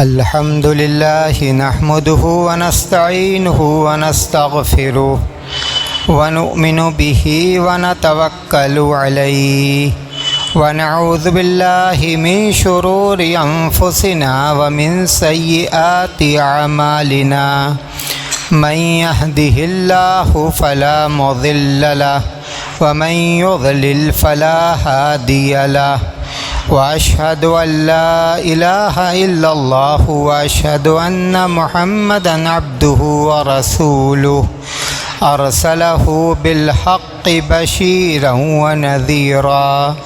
الحمد لله نحمده ونستعينه ونستغفره ونؤمن به ونتوكل عليه ونعوذ بالله من شرور أنفسنا ومن سيئات أعمالنا من يهده الله فلا مضل له ومن يضلل فلا هادي له وأشهد أن لا إله إلا الله وأشهد أن محمدًا عبده ورسوله أرسله بالحق بشيرا ونذيرا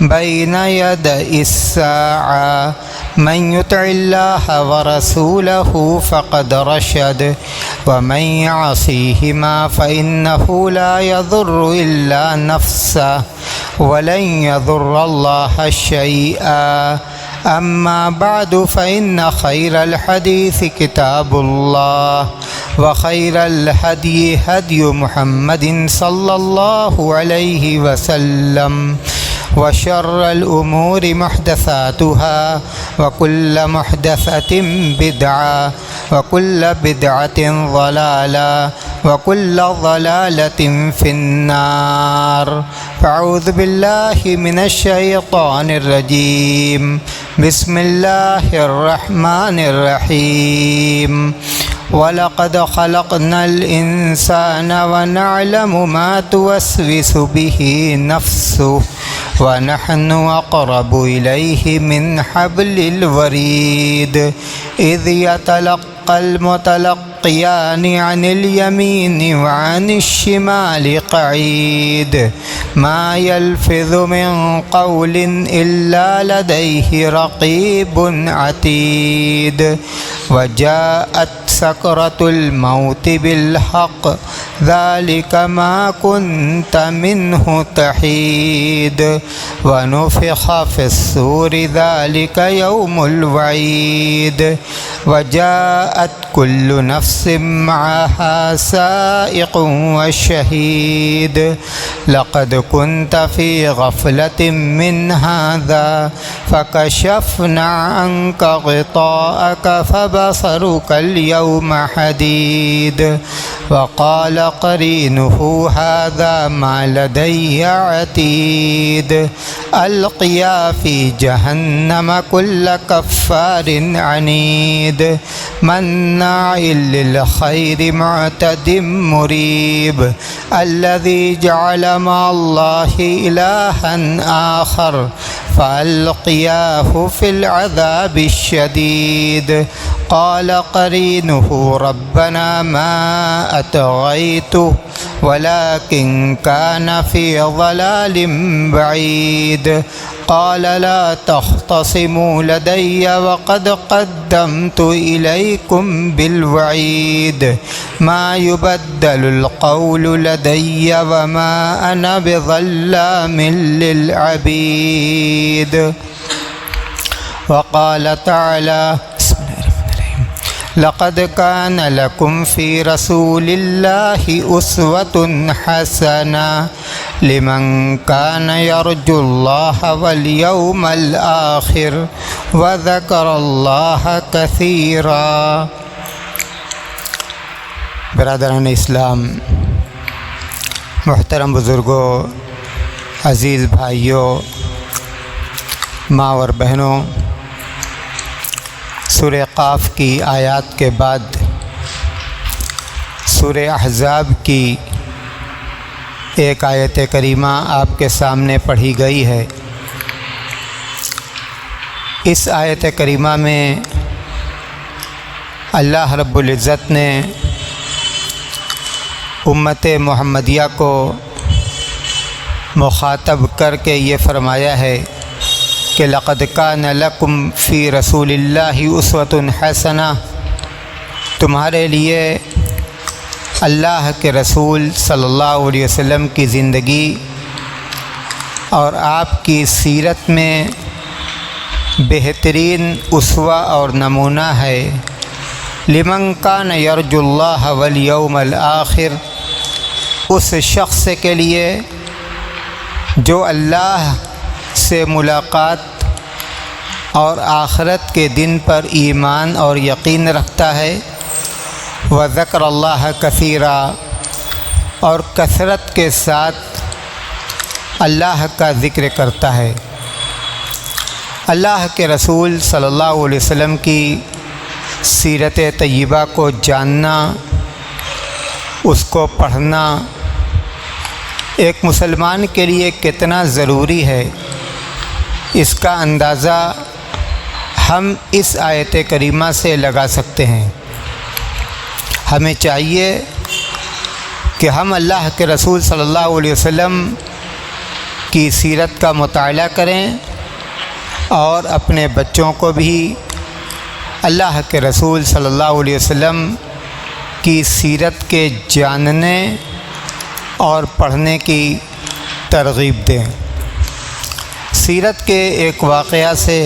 بين يدي الساعة من يطع الله ورسوله فقد رشد ومن يعصيهما فإنه لا يضر إلا نفسه ولن يضر الله شيئا أما بعد فإن خير الحديث كتاب الله وخير الهدي هدي محمد صلى الله عليه وسلم وشر الأمور محدثاتها وكل محدثة بدعة وكل بدعة ضلالة وكل ضلالة في النار فأعوذ بالله من الشيطان الرجيم بسم الله الرحمن الرحيم وَلَقَدْ خَلَقْنَا الْإِنسَانَ وَنَعْلَمُ مَا تُوَسْوِسُ بِهِ نَفْسُهُ وَنَحْنُ أَقْرَبُ إِلَيْهِ مِنْ حَبْلِ الْوَرِيدِ إِذْ يَتَلَقَّى الْمُتَلَقِّيَانِ عَنِ الْيَمِينِ وَعَنِ الشِّمَالِ قَعِيدٌ مَا يَلْفِظُ مِنْ قَوْلٍ إِلَّا لَدَيْهِ رَقِيبٌ عَتِيدٌ وَجَاءَتْ سكرة الموت بالحق ذلك ما كنت منه تحيد ونفخ في الصور ذلك يوم الوعيد وجاءت كل نفس معها سائق وشهيد لقد كنت في غفلة من هذا فكشفنا عنك غطاءك فبصرك اليوم حديد وقال قرينه هذا ما لدي عتيد ألقيا في جهنم كل كفار عنيد مناع للخير معتد مريب الذي جعل مع الله إلها آخر فألقياه في العذاب الشديد قال قرينه ربنا ما أطغيته ولكن كان في ضلال بعيد قال لا تختصموا لدي وقد قدمت إليكم بالوعيد ما يبدل القول لدي وما أنا بظلام للعبيد وقال تعالى لقد كان لكم في رسول الله أسوة حسنة لمن كان يرجو الله واليوم الآخر وذكر الله كثيرا برادران اسلام، محترم بزرگوں، عزیز بھائیوں، ماں اور بہنوں، سورہ قاف کی آیات کے بعد سورہ احزاب کی ایک آیت کریمہ آپ کے سامنے پڑھی گئی ہے۔ اس آیت کریمہ میں اللہ رب العزت نے امت محمدیہ کو مخاطب کر کے یہ فرمایا ہے کہ لقد کان لکم فی رسول اللہ اسوۃ حسنہ، تمہارے لیے اللہ کے رسول صلی اللہ علیہ وسلم کی زندگی اور آپ کی سیرت میں بہترین اسوہ اور نمونہ ہے۔ لمن کان یرجو اللہ والیوم الآخر، اس شخص کے لیے جو اللہ سے ملاقات اور آخرت کے دن پر ایمان اور یقین رکھتا ہے، وذکر اللہ کثیرا، اور کثرت کے ساتھ اللہ کا ذکر کرتا ہے۔ اللہ کے رسول صلی اللہ علیہ وسلم کی سیرت طیبہ کو جاننا، اس کو پڑھنا ایک مسلمان کے لیے کتنا ضروری ہے، اس کا اندازہ ہم اس آیت کریمہ سے لگا سکتے ہیں۔ ہمیں چاہیے کہ ہم اللہ کے رسول صلی اللہ علیہ وسلم کی سیرت کا مطالعہ کریں اور اپنے بچوں کو بھی اللہ کے رسول صلی اللہ علیہ وسلم کی سیرت کے جاننے اور پڑھنے کی ترغیب دیں۔ سیرت کے ایک واقعہ سے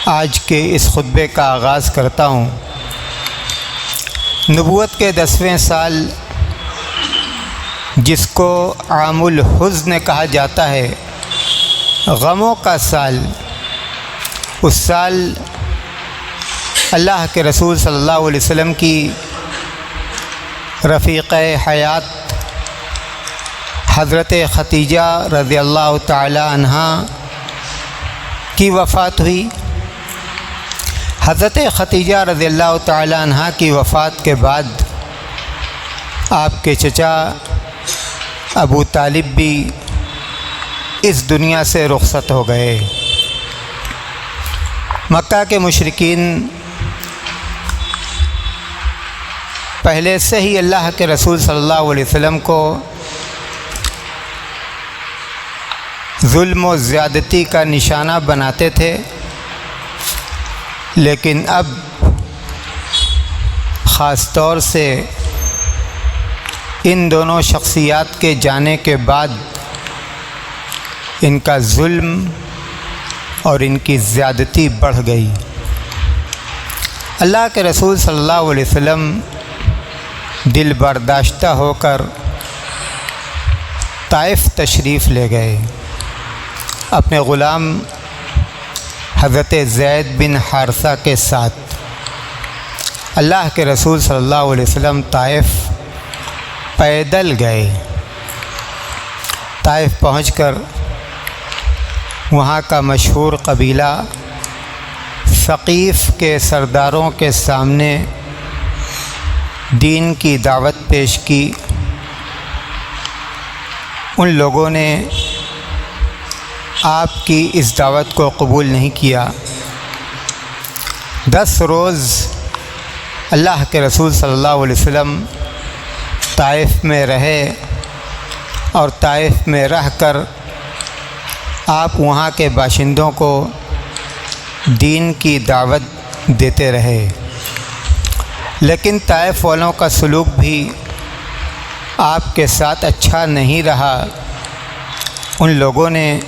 آج کے اس خطبے کا آغاز کرتا ہوں۔ نبوت کے 10ویں سال، جس کو عام الحزن کہا جاتا ہے، غموں کا سال، اس سال اللہ کے رسول صلی اللہ علیہ وسلم کی رفیقہ حیات حضرت ختیجہ رضی اللہ تعالی عنہا کی وفات ہوئی۔ حضرت ختیجہ رضی اللہ تعالی عنہا کی وفات کے بعد آپ کے چچا ابو طالب بھی اس دنیا سے رخصت ہو گئے۔ مکہ کے مشرکین پہلے سے ہی اللہ کے رسول صلی اللہ علیہ وسلم کو ظلم و زیادتی کا نشانہ بناتے تھے، لیکن اب خاص طور سے ان دونوں شخصیات کے جانے کے بعد ان کا ظلم اور ان کی زیادتی بڑھ گئی۔ اللہ کے رسول صلی اللہ علیہ وسلم دل برداشتہ ہو کر طائف تشریف لے گئے، اپنے غلام حضرت زید بن حارثہ کے ساتھ۔ اللہ کے رسول صلی اللہ علیہ وسلم طائف پیدل گئے۔ طائف پہنچ کر وہاں کا مشہور قبیلہ ثقیف کے سرداروں کے سامنے دین کی دعوت پیش کی۔ ان لوگوں نے آپ کی اس دعوت کو قبول نہیں کیا۔ 10 روز اللہ کے رسول صلی اللہ علیہ وسلم طائف میں رہے، اور طائف میں رہ کر آپ وہاں کے باشندوں کو دین کی دعوت دیتے رہے، لیکن طائف والوں کا سلوک بھی آپ کے ساتھ اچھا نہیں رہا۔ ان لوگوں نے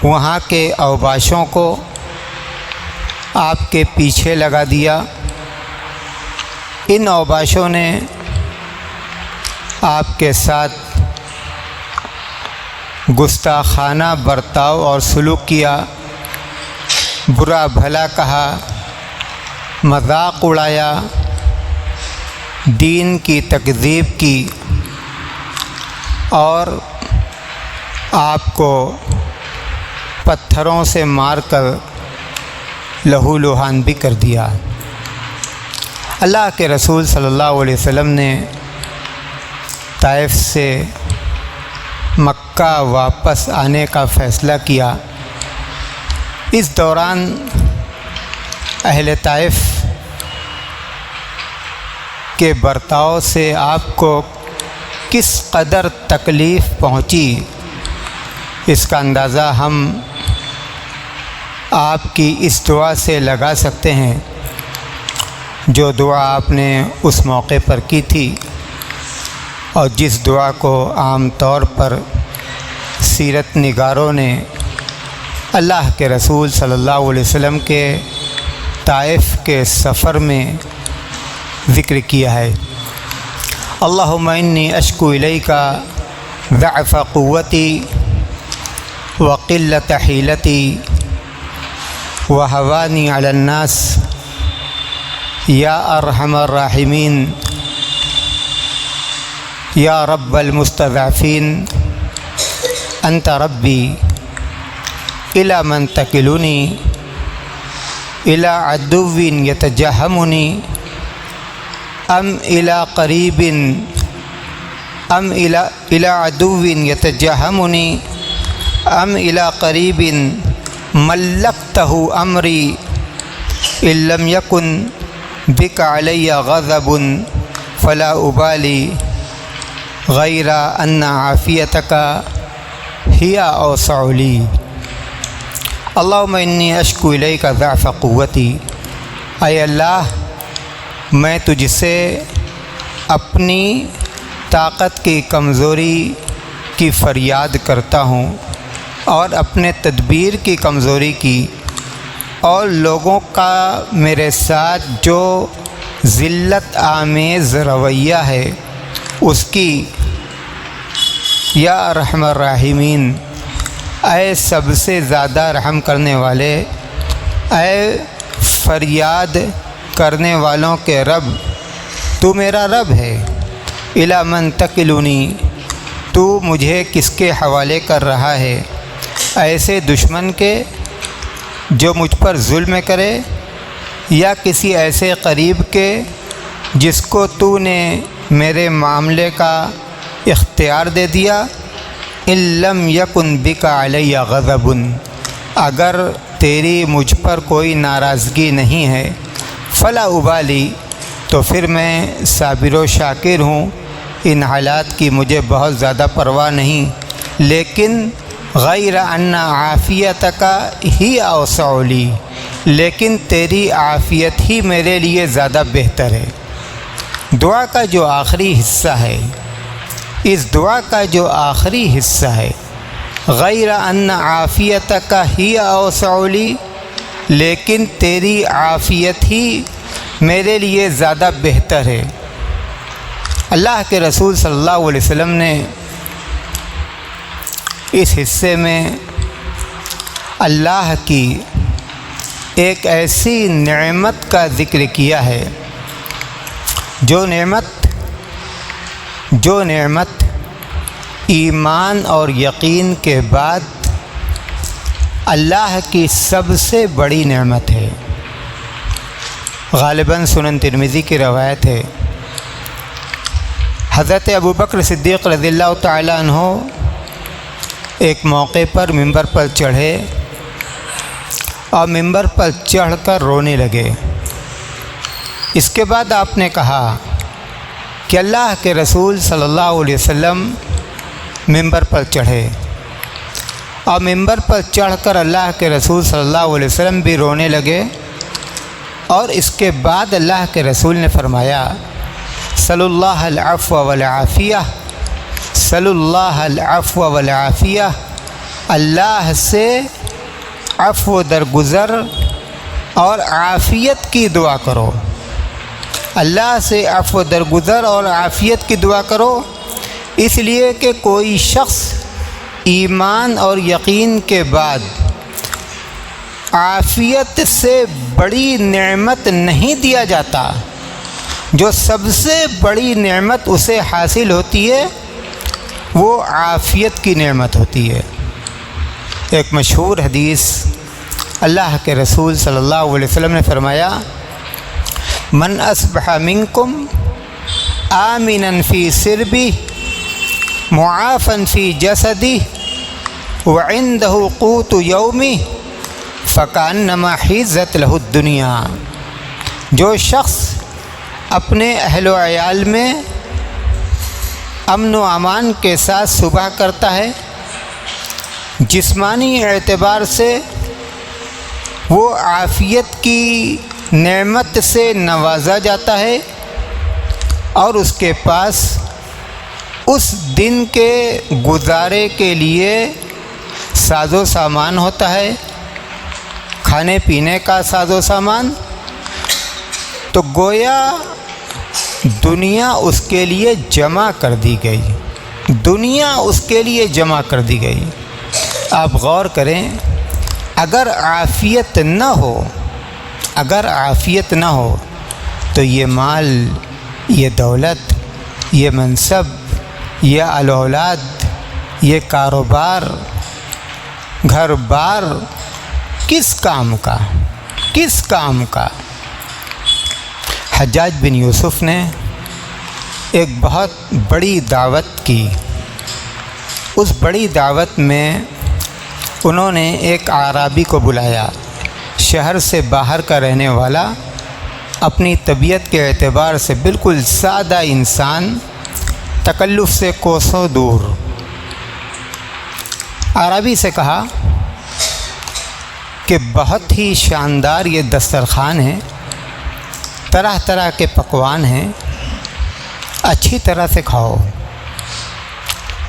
وہاں کے اوباشوں کو آپ کے پیچھے لگا دیا۔ ان اوباشوں نے آپ کے ساتھ گستاخانہ برتاؤ اور سلوک کیا، برا بھلا کہا، مذاق اڑایا، دین کی تکذیب کی، اور آپ کو پتھروں سے مار کر لہو لہان بھی کر دیا۔ اللہ کے رسول صلی اللہ علیہ وسلم نے طائف سے مکہ واپس آنے کا فیصلہ کیا۔ اس دوران اہل طائف کے برتاؤ سے آپ کو کس قدر تکلیف پہنچی، اس کا اندازہ ہم آپ کی اس دعا سے لگا سکتے ہیں جو دعا آپ نے اس موقع پر کی تھی، اور جس دعا کو عام طور پر سیرت نگاروں نے اللہ کے رسول صلی اللہ علیہ وسلم کے طائف کے سفر میں ذکر کیا ہے۔ اللہم انی اشکو الیک ضعف قوتی وقلة حيلتي وهواني على الناس يا أرحم الراحمين يا رب المستضعفين أنت ربي إلى من تكلني إلى عدو يتجهمني أم إلى قريب أم إلى عدو يتجهمني أم إلى قريب ملكته أمري إن لم يكن بك علي غضب فلا أبالي غير أن عافيتك هي أوسع لي اللهم إني أشكو إليك ضعف قوتي اے اللہ میں تجھ سے اپنی طاقت کی کمزوری کی فریاد کرتا ہوں اور اپنے تدبیر کی کمزوری کی اور لوگوں کا میرے ساتھ جو ذلت آمیز رویہ ہے اس کی یا ارحم الراحمین اے سب سے زیادہ رحم کرنے والے، اے فریاد کرنے والوں کے رب، تو میرا رب ہے۔ الی من تکلنی، تو مجھے کس کے حوالے کر رہا ہے؟ ایسے دشمن کے جو مجھ پر ظلم کرے، یا کسی ایسے قریب کے جس کو تو نے میرے معاملے کا اختیار دے دیا؟ ان لم یکن بک علی غضب، اگر تیری مجھ پر کوئی ناراضگی نہیں ہے، فلا ابالی، تو پھر میں صابر و شاکر ہوں، ان حالات کی مجھے بہت زیادہ پرواہ نہیں، لیکن غیر ان عافیتک ہی اوسع لی، لیکن تیری عافیت ہی میرے لیے زیادہ بہتر ہے۔ دعا کا جو آخری حصہ ہے، اس دعا کا جو آخری حصہ ہے، غیر ان عافیتک ہی اوسع لی، لیکن تیری عافیت ہی میرے لیے زیادہ بہتر ہے۔ اللہ کے رسول صلی اللہ علیہ وسلم نے اس حصے میں اللہ کی ایک ایسی نعمت کا ذکر کیا ہے جو نعمت ایمان اور یقین کے بعد اللہ کی سب سے بڑی نعمت ہے۔ غالباً سنن ترمذی کی روایت ہے، حضرت ابوبکر صدیق رضی اللہ تعالیٰ عنہ ایک موقع پر ممبر پر چڑھے اور ممبر پر چڑھ کر رونے لگے۔ اس کے بعد آپ نے کہا کہ اللہ کے رسول صلی اللہ علیہ وسلم ممبر پر چڑھے، اور ممبر پر چڑھ کر اللہ کے رسول صلی اللہ علیہ وسلم بھی رونے لگے، اور اس کے بعد اللہ کے رسول نے فرمایا صلی اللہ العفو والعافیہ، صلی اللہ العفو والعافیہ، اللہ سے عفو درگزر اور عافیت کی دعا کرو، اللہ سے عفو درگزر اور عافیت کی دعا کرو، اس لیے کہ کوئی شخص ایمان اور یقین کے بعد عافیت سے بڑی نعمت نہیں دیا جاتا۔ جو سب سے بڑی نعمت اسے حاصل ہوتی ہے وہ عافیت کی نعمت ہوتی ہے۔ ایک مشہور حدیث اللہ کے رسول صلی اللہ علیہ وسلم نے فرمایا، من اصبح منکم آمنا فی سربی معافا فی جسدی وعنده قوت یومی فکأنما حیزت لہ الدنیا۔ جو شخص اپنے اہل و عیال میں امن و امان کے ساتھ صبح کرتا ہے، جسمانی اعتبار سے وہ عافیت کی نعمت سے نوازا جاتا ہے، اور اس کے پاس اس دن کے گزارے کے لیے ساز و سامان ہوتا ہے، کھانے پینے کا ساز و سامان، تو گویا دنیا اس کے لیے جمع کر دی گئی، دنیا اس کے لیے جمع کر دی گئی۔ آپ غور کریں، اگر عافیت نہ ہو تو یہ مال، یہ دولت، یہ منصب، یہ اولاد، یہ کاروبار، گھر بار کس کام کا؟ حجاج بن یوسف نے ایک بہت بڑی دعوت کی۔ اس بڑی دعوت میں انہوں نے ایک اعرابی کو بلایا، شہر سے باہر کا رہنے والا، اپنی طبیعت کے اعتبار سے بالکل سادہ انسان، تکلف سے کوسوں دور۔ اعرابی سے کہا کہ بہت ہی شاندار یہ دسترخوان ہے، طرح طرح کے پکوان ہیں، اچھی طرح سے کھاؤ۔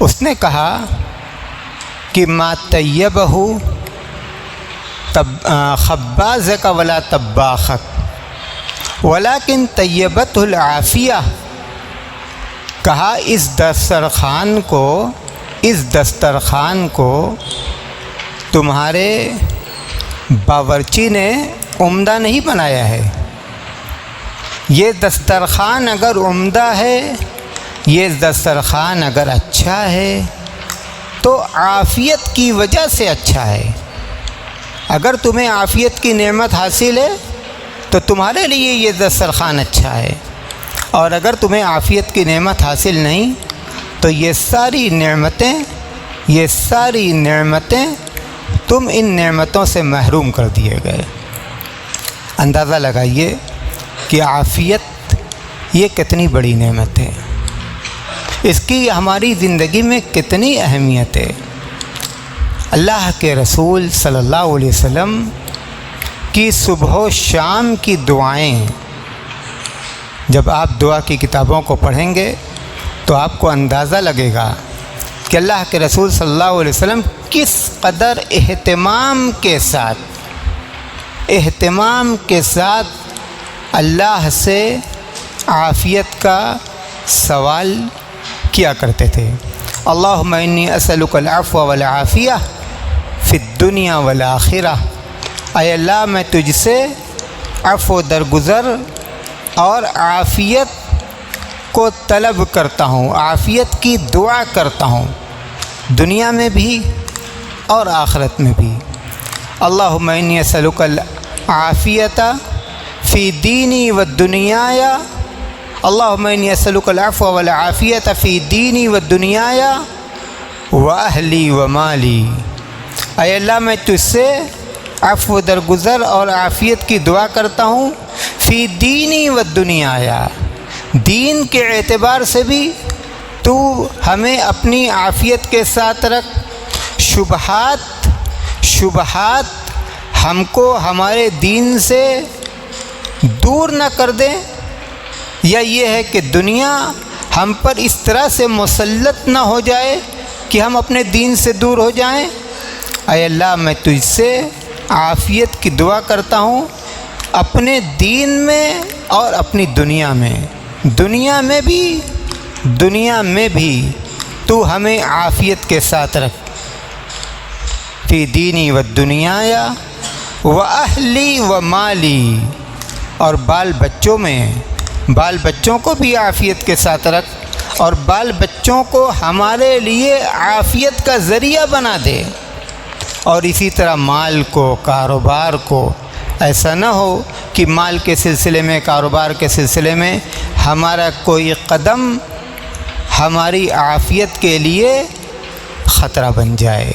اس نے کہا کہ ما طیبہ خبازک ولا طباخک ولیکن طیبتہ العافیہ۔ کہا اس دسترخوان کو تمہارے باورچی نے عمدہ نہیں بنایا ہے۔ یہ دسترخوان اگر عمدہ ہے، یہ دسترخوان اگر اچھا ہے تو عافیت کی وجہ سے اچھا ہے۔ اگر تمہیں عافیت کی نعمت حاصل ہے تو تمہارے لیے یہ دسترخوان اچھا ہے، اور اگر تمہیں عافیت کی نعمت حاصل نہیں تو یہ ساری نعمتیں تم ان نعمتوں سے محروم کر دیے گئے۔ اندازہ لگائیے کہ عافیت یہ کتنی بڑی نعمت ہے، اس کی ہماری زندگی میں کتنی اہمیت ہے۔ اللہ کے رسول صلی اللہ علیہ وسلم کی صبح و شام کی دعائیں، جب آپ دعا کی کتابوں کو پڑھیں گے تو آپ کو اندازہ لگے گا کہ اللہ کے رسول صلی اللہ علیہ وسلم کس قدر اہتمام کے ساتھ اللہ سے عافیت کا سوال کیا کرتے تھے۔ اللہم انی اسألک العفو والعافیہ فی الدنیا والآخرہ۔ اے اللہ میں تجھ سے عفو درگزر اور عافیت کو طلب کرتا ہوں، عافیت کی دعا کرتا ہوں، دنیا میں بھی اور آخرت میں بھی۔ اللہم انی اسألک العافیۃ فی دینی والدنیای، اللہم انی اسألک العفو والعافیۃ فی دینی والدنیای واہلی ومالی۔ اے اللہ میں تجھ سے عفو درگزر اور عافیت کی دعا کرتا ہوں، فی دینی والدنیای، دین کے اعتبار سے بھی تو ہمیں اپنی عافیت کے ساتھ رکھ، شبہات ہم کو ہمارے دین سے دور نہ کر دیں، یا یہ ہے کہ دنیا ہم پر اس طرح سے مسلط نہ ہو جائے کہ ہم اپنے دین سے دور ہو جائیں۔ اے اللہ میں تجھ سے عافیت کی دعا کرتا ہوں، اپنے دین میں اور اپنی دنیا میں بھی تو ہمیں عافیت کے ساتھ رکھ، فی دینی والدنیای واہلی ومالی، اور بال بچوں کو بھی عافیت کے ساتھ رکھ، اور بال بچوں کو ہمارے لیے عافیت کا ذریعہ بنا دے۔ اور اسی طرح مال کو، کاروبار کو، ایسا نہ ہو کہ مال کے سلسلے میں، کاروبار کے سلسلے میں ہمارا کوئی قدم ہماری عافیت کے لیے خطرہ بن جائے۔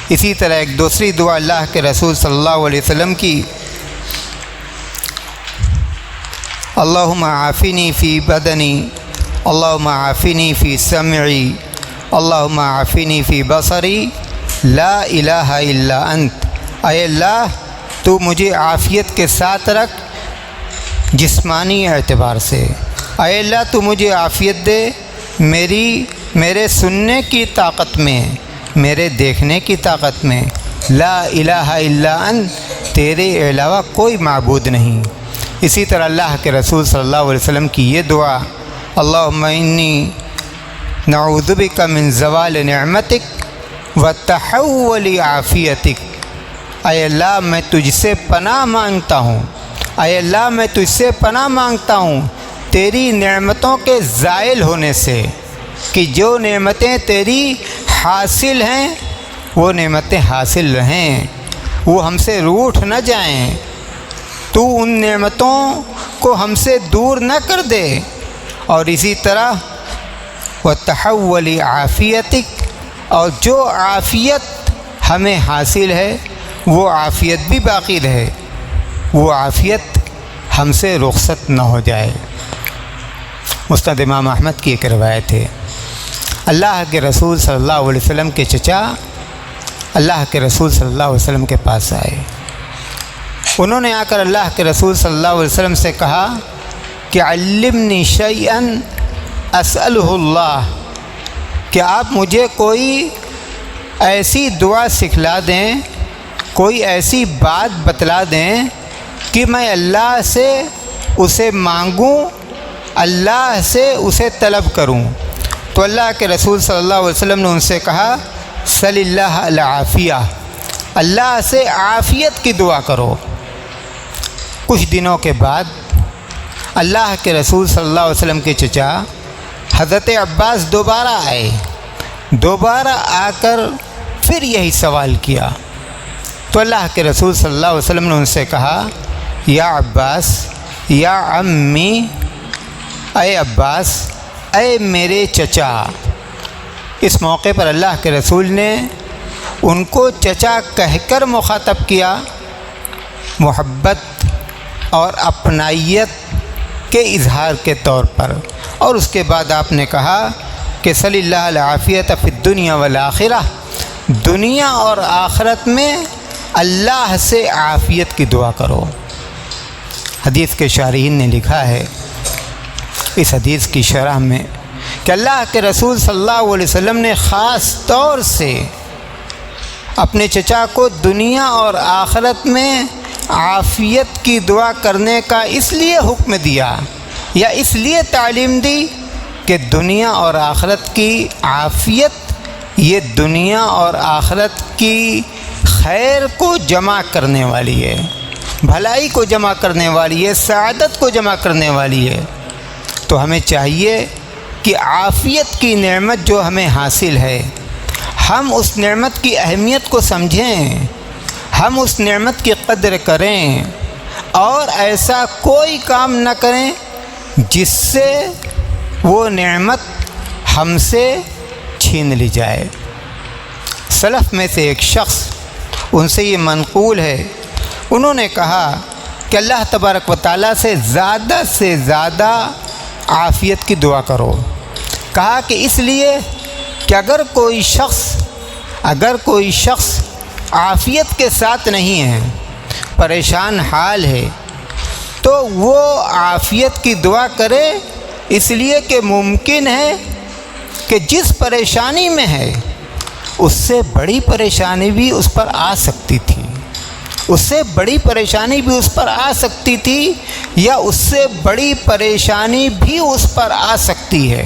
اسی طرح ایک دوسری دعا اللہ کے رسول صلی اللہ علیہ وسلم کی، اللہم عافنی فی بدنی، اللہم عافنی فی سمعی، اللہم عافنی فی بصری، لا الہ الا انت۔ اے اللہ تو مجھے عافیت کے ساتھ رکھ جسمانی اعتبار سے، اے اللہ تو مجھے عافیت دے میرے سننے کی طاقت میں، میرے دیکھنے کی طاقت میں، لا الہ الا انت، تیرے علاوہ کوئی معبود نہیں۔ اسی طرح اللہ کے رسول صلی اللہ علیہ وسلم کی یہ دعا، اللہم انی نعوذ بک من زوال نعمتک وتحول عافیتک، اے اللہ میں تجھ سے پناہ مانگتا ہوں، اے اللہ میں تجھ سے پناہ مانگتا ہوں تیری نعمتوں کے زائل ہونے سے، کہ جو نعمتیں تیری حاصل ہیں وہ نعمتیں حاصل رہیں، وہ ہم سے روٹھ نہ جائیں، تو ان نعمتوں کو ہم سے دور نہ کر دے۔ اور اسی طرح وتحول عافیتک، اور جو عافیت ہمیں حاصل ہے وہ عافیت بھی باقی رہے، وہ عافیت ہم سے رخصت نہ ہو جائے۔ مسند امام احمد کی ایک روایت ہے، اللہ کے رسول صلی اللہ علیہ وسلم کے چچا اللہ کے رسول صلی اللہ علیہ وسلم کے پاس آئے۔ انہوں نے آ کر اللہ کے رسول صلی اللہ علیہ وسلم سے کہا کہ علمنی شیئا اسألہ اللہ، کہ آپ مجھے کوئی ایسی دعا سکھلا دیں، کوئی ایسی بات بتلا دیں کہ میں اللہ سے اسے مانگوں، اللہ سے اسے طلب کروں۔ تو اللہ کے رسول صلی اللہ علیہ وسلم نے ان سے کہا صلی اللہ العافیہ، اللہ سے عافیت کی دعا کرو۔ کچھ دنوں کے بعد اللہ کے رسول صلی اللہ علیہ وسلم کے چچا حضرت عباس دوبارہ آئے، دوبارہ آ کر پھر یہی سوال کیا۔ تو اللہ کے رسول صلی اللہ علیہ وسلم نے ان سے کہا یا عباس یا عمی، اے عباس، اے میرے چچا۔ اس موقع پر اللہ کے رسول نے ان کو چچا کہہ کر مخاطب کیا، محبت اور اپنائیت کے اظہار کے طور پر، اور اس کے بعد آپ نے کہا کہ صلی اللہ العافیۃ فی الدنیا والآخرہ، دنیا اور آخرت میں اللہ سے عافیت کی دعا کرو۔ حدیث کے شارحین نے لکھا ہے اس حدیث کی شرح میں کہ اللہ کے رسول صلی اللہ علیہ وسلم نے خاص طور سے اپنے چچا کو دنیا اور آخرت میں عافیت کی دعا کرنے کا اس لیے حکم دیا یا اس لیے تعلیم دی کہ دنیا اور آخرت کی عافیت یہ دنیا اور آخرت کی خیر کو جمع کرنے والی ہے، بھلائی کو جمع کرنے والی ہے، سعادت کو جمع کرنے والی ہے۔ تو ہمیں چاہیے کہ عافیت کی نعمت جو ہمیں حاصل ہے، ہم اس نعمت کی اہمیت کو سمجھیں، ہم اس نعمت کی قدر کریں، اور ایسا کوئی کام نہ کریں جس سے وہ نعمت ہم سے چھین لی جائے۔ سلف میں سے ایک شخص، ان سے یہ منقول ہے، انہوں نے کہا کہ اللہ تبارک و تعالیٰ سے زیادہ عافیت کی دعا کرو۔ کہا کہ اس لیے کہ اگر کوئی شخص عافیت کے ساتھ نہیں ہے، پریشان حال ہے، تو وہ عافیت کی دعا کرے، اس لیے کہ ممکن ہے کہ جس پریشانی میں ہے اس سے بڑی پریشانی بھی اس پر آ سکتی تھی، اس سے بڑی پریشانی بھی اس پر آ سکتی تھی، یا اس سے بڑی پریشانی بھی اس پر آ سکتی ہے۔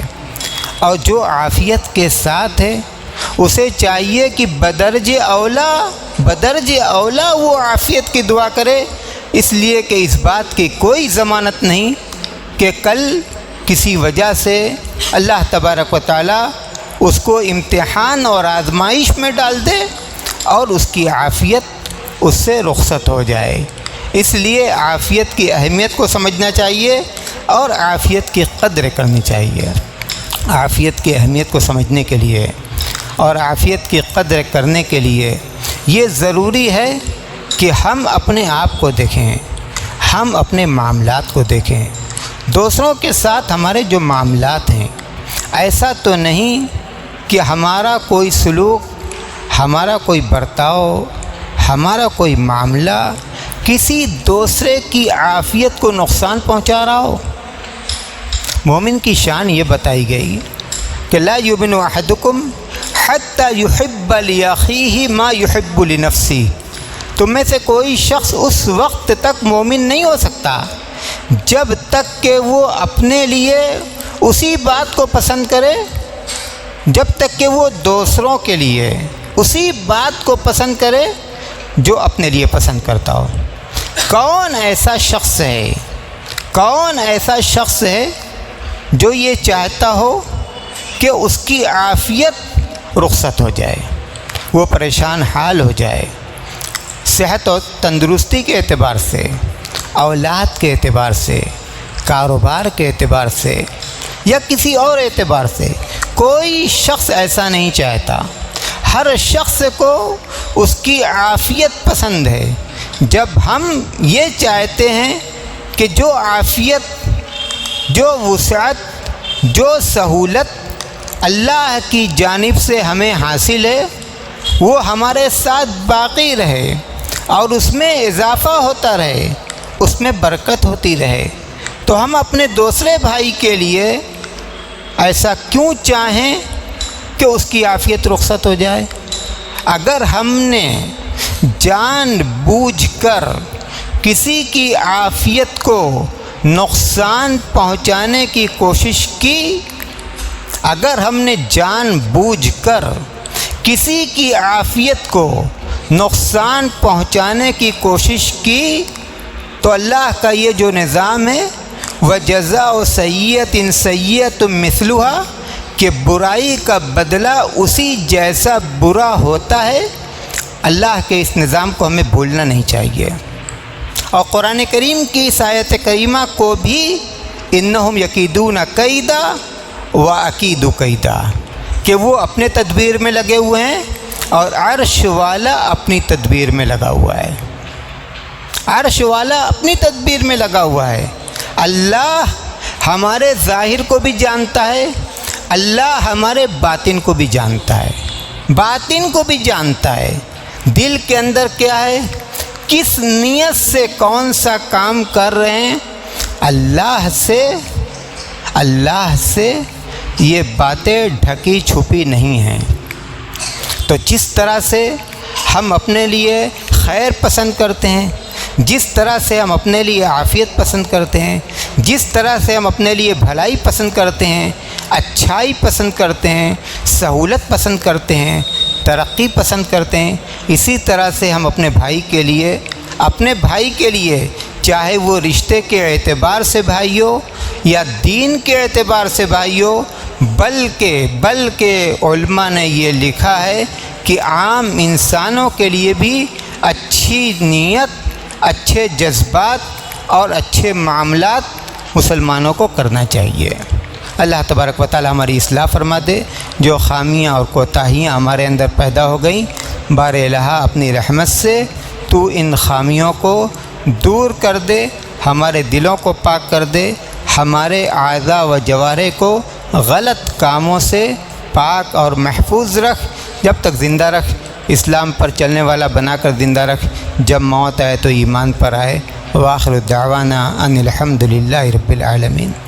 اور جو عافیت کے ساتھ ہے اسے چاہیے کہ بدرج اولا وہ عافیت کی دعا کرے، اس لیے کہ اس بات کی کوئی ضمانت نہیں کہ کل کسی وجہ سے اللہ تبارک و تعالیٰ اس کو امتحان اور آزمائش میں ڈال دے اور اس کی عافیت اس سے رخصت ہو جائے۔ اس لیے عافیت کی اہمیت کو سمجھنا چاہیے اور عافیت کی قدر کرنی چاہیے۔ عافیت کی اہمیت کو سمجھنے کے لیے اور عافیت کی قدر کرنے کے لیے یہ ضروری ہے کہ ہم اپنے آپ کو دیکھیں، ہم اپنے معاملات کو دیکھیں۔ دوسروں کے ساتھ ہمارے جو معاملات ہیں، ایسا تو نہیں کہ ہمارا کوئی سلوک، ہمارا کوئی برتاؤ، ہمارا کوئی معاملہ کسی دوسرے کی عافیت کو نقصان پہنچا رہا ہو۔ مومن کی شان یہ بتائی گئی کہ لا یؤمن احدکم حتی یحب لاخیہ ما یحب لنفسہ، تم میں سے کوئی شخص اس وقت تک مومن نہیں ہو سکتا جب تک کہ وہ اپنے لیے اسی بات کو پسند کرے جب تک کہ وہ دوسروں کے لیے اسی بات کو پسند کرے جو اپنے لیے پسند کرتا ہو۔ کون ایسا شخص ہے جو یہ چاہتا ہو کہ اس کی عافیت رخصت ہو جائے، وہ پریشان حال ہو جائے، صحت و تندرستی کے اعتبار سے، اولاد کے اعتبار سے، کاروبار کے اعتبار سے یا کسی اور اعتبار سے؟ کوئی شخص ایسا نہیں چاہتا۔ ہر شخص کو اس کی عافیت پسند ہے۔ جب ہم یہ چاہتے ہیں کہ جو عافیت، جو وسعت، جو سہولت اللہ کی جانب سے ہمیں حاصل ہے وہ ہمارے ساتھ باقی رہے اور اس میں اضافہ ہوتا رہے، اس میں برکت ہوتی رہے، تو ہم اپنے دوسرے بھائی کے لیے ایسا کیوں چاہیں کہ اس کی عافیت رخصت ہو جائے؟ اگر ہم نے جان بوجھ کر کسی کی عافیت کو نقصان پہنچانے کی کوشش کی، اگر ہم نے جان بوجھ کر کسی کی عافیت کو نقصان پہنچانے کی کوشش کی، تو اللہ کا یہ جو نظام ہے وَجَزَاءُ سَيِّئَةٍ سَيِّئَةٌ مِثْلُهَا، کہ برائی کا بدلہ اسی جیسا برا ہوتا ہے، اللہ کے اس نظام کو ہمیں بھولنا نہیں چاہیے۔ اور قرآن کریم کی اس آیت کریمہ کو بھی انہم یکیدون کیدا واکید کیدا، کہ وہ اپنے تدبیر میں لگے ہوئے ہیں اور عرش والا اپنی تدبیر میں لگا ہوا ہے۔ عرش والا اپنی تدبیر میں لگا ہوا ہے۔ اللہ ہمارے ظاہر کو بھی جانتا ہے، اللہ ہمارے باطن کو بھی جانتا ہے، باطن کو بھی جانتا ہے، دل کے اندر کیا ہے، کس نیت سے کون سا کام کر رہے ہیں۔ اللہ سے یہ باتیں ڈھکی چھپی نہیں ہیں۔ تو جس طرح سے ہم اپنے لیے خیر پسند کرتے ہیں، جس طرح سے ہم اپنے لیے عافیت پسند کرتے ہیں، جس طرح سے ہم اپنے لیے بھلائی پسند کرتے ہیں، اچھائی پسند کرتے ہیں، سہولت پسند کرتے ہیں، ترقی پسند کرتے ہیں، اسی طرح سے ہم اپنے بھائی کے لیے چاہے وہ رشتے کے اعتبار سے بھائی ہو یا دین کے اعتبار سے بھائی ہو، بلکہ علماء نے یہ لکھا ہے کہ عام انسانوں کے لیے بھی اچھی نیت، اچھے جذبات اور اچھے معاملات مسلمانوں کو کرنا چاہیے۔ اللہ تبارک و تعالی ہماری اصلاح فرما دے۔ جو خامیاں اور کوتاہیاں ہمارے اندر پیدا ہو گئیں، بار الہ اپنی رحمت سے تو ان خامیوں کو دور کر دے، ہمارے دلوں کو پاک کر دے، ہمارے اعضاء و جوارح کو غلط کاموں سے پاک اور محفوظ رکھ، جب تک زندہ رکھ، اسلام پر چلنے والا بنا کر زندہ رکھ، جب موت آئے تو ایمان پر آئے۔ وآخر دعوانا ان الحمد للہ رب العالمین۔